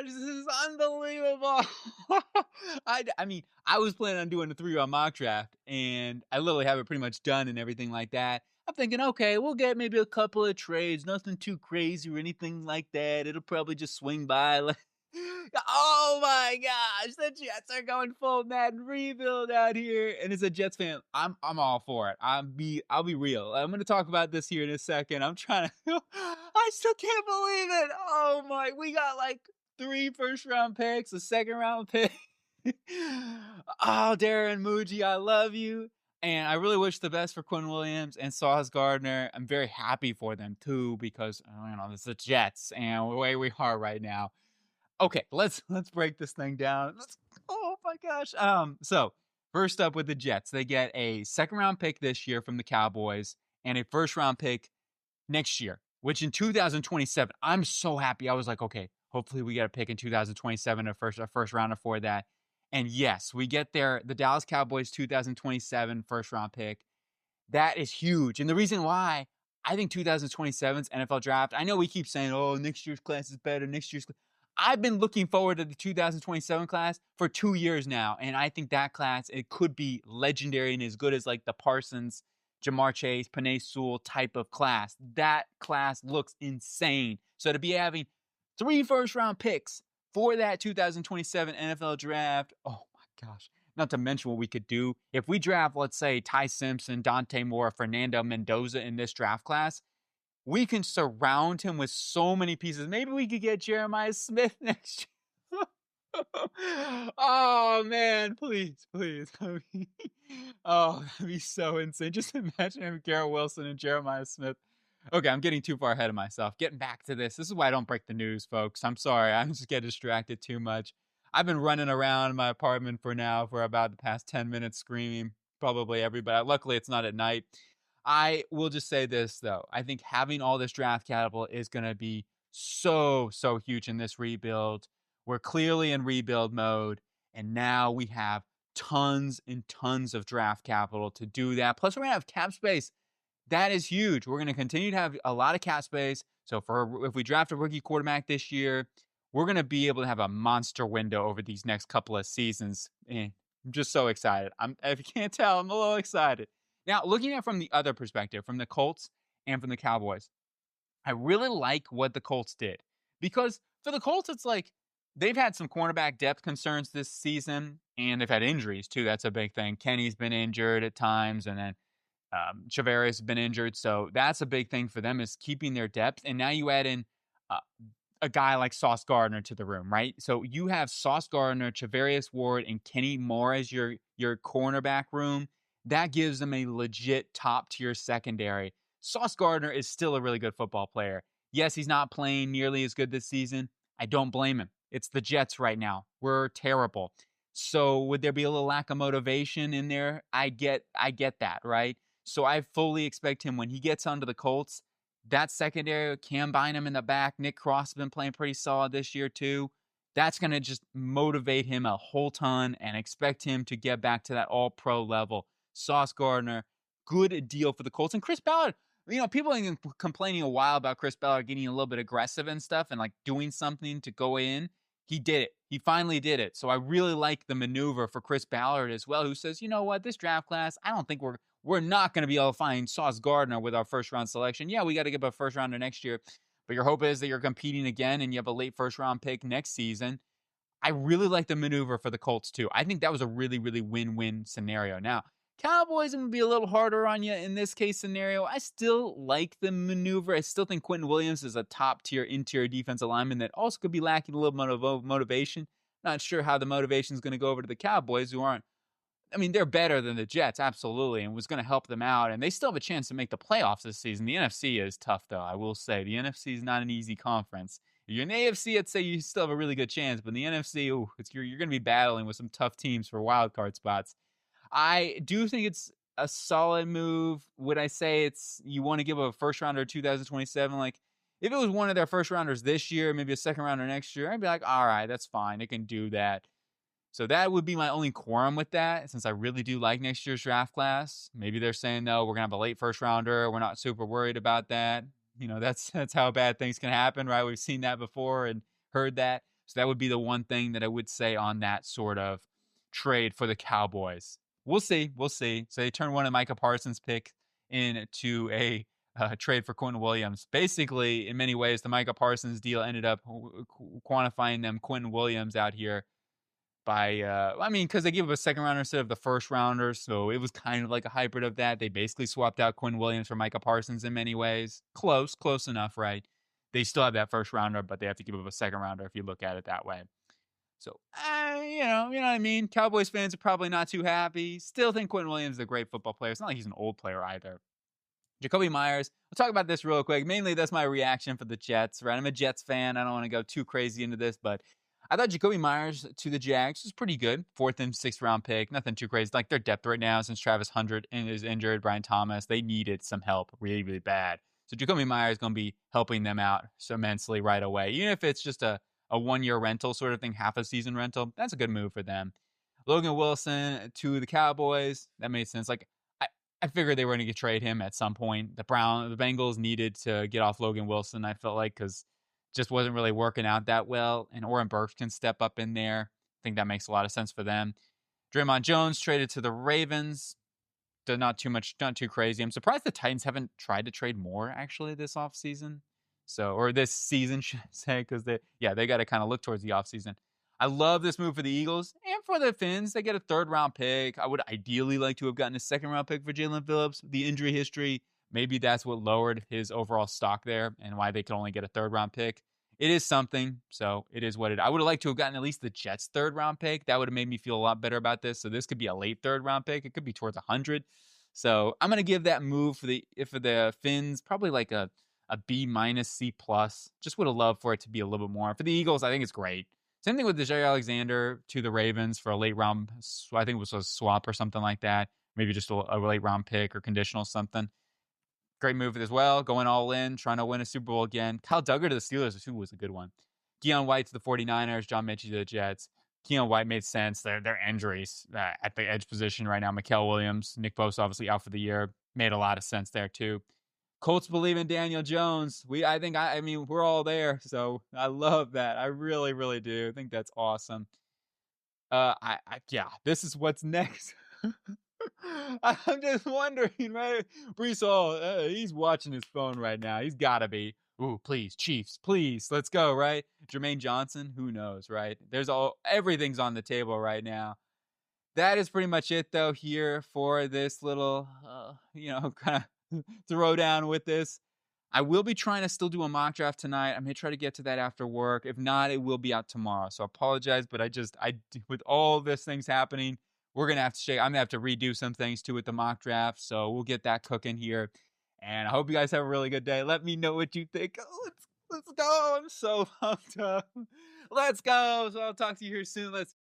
gosh, this is unbelievable. I mean, I was planning on doing a 3-round mock draft, and I literally have it pretty much done and everything like that. I'm thinking, okay, we'll get maybe a couple of trades, nothing too crazy or anything like that. It'll probably just swing by. Like, oh my gosh, the Jets are going full Madden rebuild out here, and as a Jets fan, I'm all for it. I'll be real. I'm going to talk about this here in a second. I'm trying to. I still can't believe it. Oh my, we got like 3 first-round picks, a second-round pick. Oh, Darren Muji, I love you. And I really wish the best for Quinn Williams and Sauce Gardner. I'm very happy for them too because it's the Jets and the way we are right now. Okay, let's break this thing down. Oh my gosh. So first up with the Jets, they get a second round pick this year from the Cowboys and a first round pick next year, which in 2027, I'm so happy. I was like, okay, hopefully we get a pick in 2027, a first rounder for that. And yes, we get the Dallas Cowboys 2027 first round pick. That is huge. And the reason why I think 2027's NFL draft, I know we keep saying, oh, next year's class is better. I've been looking forward to the 2027 class for 2 years now. And I think that class, it could be legendary and as good as like the Parsons, Jamar Chase, Penei Sewell type of class. That class looks insane. So to be having 3 first round picks for that 2027 NFL draft, oh my gosh. Not to mention what we could do. If we draft, let's say, Ty Simpson, Dante Moore, Fernando Mendoza in this draft class, we can surround him with so many pieces. Maybe we could get Jeremiah Smith next year. Oh, man, please, please. Oh, that'd be so insane. Just imagine having Garrett Wilson and Jeremiah Smith. Okay, I'm getting too far ahead of myself. Getting back to this. This is why I don't break the news, folks. I'm sorry. I just get distracted too much. I've been running around my apartment for about the past 10 minutes screaming. Probably everybody. Luckily, it's not at night. I will just say this, though. I think having all this draft capital is going to be so, so huge in this rebuild. We're clearly in rebuild mode, and now we have tons and tons of draft capital to do that. Plus, we're going to have cap space. That is huge. We're going to continue to have a lot of cap space. So if we draft a rookie quarterback this year, we're going to be able to have a monster window over these next couple of seasons. I'm just so excited. If you can't tell, I'm a little excited. Now, looking at it from the other perspective, from the Colts and from the Cowboys, I really like what the Colts did. Because for the Colts, it's like they've had some cornerback depth concerns this season, and they've had injuries too. That's a big thing. Kenny's been injured at times, and then Chavez has been injured. So that's a big thing for them is keeping their depth. And now you add in uh, a guy like Sauce Gardner to the room, right? So you have Sauce Gardner, Chavarius Ward, and Kenny Moore as your cornerback room. That gives them a legit top tier secondary. Sauce Gardner is still a really good football player. Yes, he's not playing nearly as good this season. I don't blame him. It's the Jets right now. We're terrible. So would there be a little lack of motivation in there? I get that, right? So I fully expect him when he gets onto the Colts, that secondary, Cam Bynum in the back, Nick Cross has been playing pretty solid this year too. That's going to just motivate him a whole ton and expect him to get back to that all-pro level. Sauce Gardner, good deal for the Colts. And Chris Ballard, people have been complaining a while about Chris Ballard getting a little bit aggressive and stuff and like doing something to go in. He did it. He finally did it. So I really like the maneuver for Chris Ballard as well, who says, you know what, this draft class, I don't think we're not going to be able to find Sauce Gardner with our first round selection. Yeah, we got to get a first rounder next year, but your hope is that you're competing again and you have a late first round pick next season. I really like the maneuver for the Colts too. I think that was a really, really win-win scenario. Now, Cowboys are going to be a little harder on you in this case scenario. I still like the maneuver. I still think Quinnen Williams is a top-tier interior defensive lineman that also could be lacking a little bit of motivation. Not sure how the motivation is going to go over to the Cowboys, who aren't. I mean, they're better than the Jets, absolutely, and was going to help them out. And they still have a chance to make the playoffs this season. The NFC is tough, though, I will say. The NFC is not an easy conference. If you're in the AFC, I'd say you still have a really good chance. But in the NFC, you're going to be battling with some tough teams for wild card spots. I do think it's a solid move. Would I say you want to give a first rounder 2027? Like, if it was one of their first rounders this year, maybe a second rounder next year, I'd be like, all right, that's fine. They can do that. So that would be my only quorum with that, since I really do like next year's draft class. Maybe they're saying, no, we're going to have a late first rounder. We're not super worried about that. That's how bad things can happen, right? We've seen that before and heard that. So that would be the one thing that I would say on that sort of trade for the Cowboys. We'll see. We'll see. So they turn one of Micah Parsons' pick into a trade for Quinnen Williams. Basically, in many ways, the Micah Parsons deal ended up quantifying them Quinnen Williams out here by, because they gave up a second rounder instead of the first rounder. So it was kind of like a hybrid of that. They basically swapped out Quinnen Williams for Micah Parsons in many ways. Close enough, right? They still have that first rounder, but they have to give up a second rounder if you look at it that way. So, you know what I mean? Cowboys fans are probably not too happy. Still think Quinnen Williams is a great football player. It's not like he's an old player either. Jacoby Myers, we'll talk about this real quick. Mainly, that's my reaction for the Jets, right? I'm a Jets fan. I don't want to go too crazy into this, but I thought Jacoby Myers to the Jags was pretty good. 4th and 6th round pick. Nothing too crazy. Like their depth right now, since Travis Hunter is injured, Brian Thomas, they needed some help really, really bad. So Jacoby Myers is going to be helping them out so immensely right away. Even if it's just a 1-year rental sort of thing, half a season rental, that's a good move for them. Logan Wilson to the Cowboys, that made sense. Like I figured they were going to trade him at some point. The Bengals needed to get off Logan Wilson, I felt like, because just wasn't really working out that well. And Oren Burks can step up in there. I think that makes a lot of sense for them. Draymond Jones traded to the Ravens. Not too crazy. I'm surprised the Titans haven't tried to trade more actually this offseason. Or this season, should I say, because they got to kind of look towards the offseason. I love this move for the Eagles and for the Finns. They get a 3rd round pick. I would ideally like to have gotten a 2nd round pick for Jalen Phillips. The injury history, maybe that's what lowered his overall stock there and why they could only get a 3rd round pick. It is something, so it is what it is. I would have liked to have gotten at least the Jets' 3rd round pick. That would have made me feel a lot better about this. So this could be a late 3rd round pick. It could be towards 100. So I'm going to give that move for the Finns probably like a B minus C plus. Just would have loved for it to be a little bit more. For the Eagles, I think it's great. Same thing with Jay Alexander to the Ravens for a late round. I think it was a swap or something like that. Maybe just a late round pick or conditional something. Great move as well. Going all in, trying to win a Super Bowl again. Kyle Duggar to the Steelers was a good one. Keon White to the 49ers. John Mitchell to the Jets. Keon White made sense. Their injuries at the edge position right now. Mikael Williams, Nick Bosa obviously out for the year. Made a lot of sense there too. Colts believe in Daniel Jones. I mean, we're all there. So I love that. I really, really do. I think that's awesome. This is what's next. I'm just wondering, right? Brees Hall, he's watching his phone right now. He's got to be. Ooh, please, Chiefs, please, let's go, right? Jermaine Johnson, who knows, right? Everything's on the table right now. That is pretty much it, though, here for this little, kind of throw down with this. I will be trying to still do a mock draft tonight. I'm going to try to get to that after work. If not, it will be out tomorrow. So I apologize, but with all this things happening, we're going to have to I'm going to have to redo some things too with the mock draft. So we'll get that cooking here. And I hope you guys have a really good day. Let me know what you think. Oh, let's go. I'm so pumped up. Let's go. So I'll talk to you here soon. Let's